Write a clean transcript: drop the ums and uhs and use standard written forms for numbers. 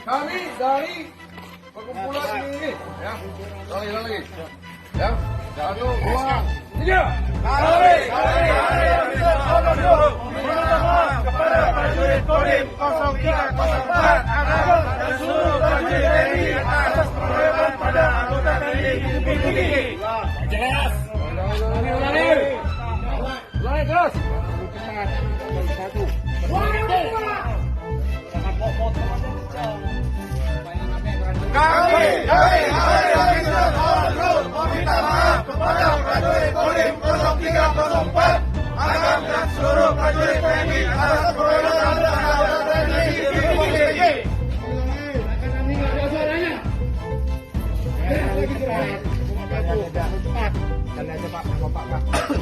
Kami dari perkumpulan ini, ya, lagi, ya, 1, 2, 3. Kepada prajurit Kodim 0304 agar dan seluruh prajurit TNI atas pengeroyokan pada anggota TNI tinggi. Jelas. Ulangi terus. Kami dari hari meminta maaf kepada prajurit Kodim 0304 agar dan seluruh prajurit TNI atas pengeroyokan anggota TNI tinggi. Cepat.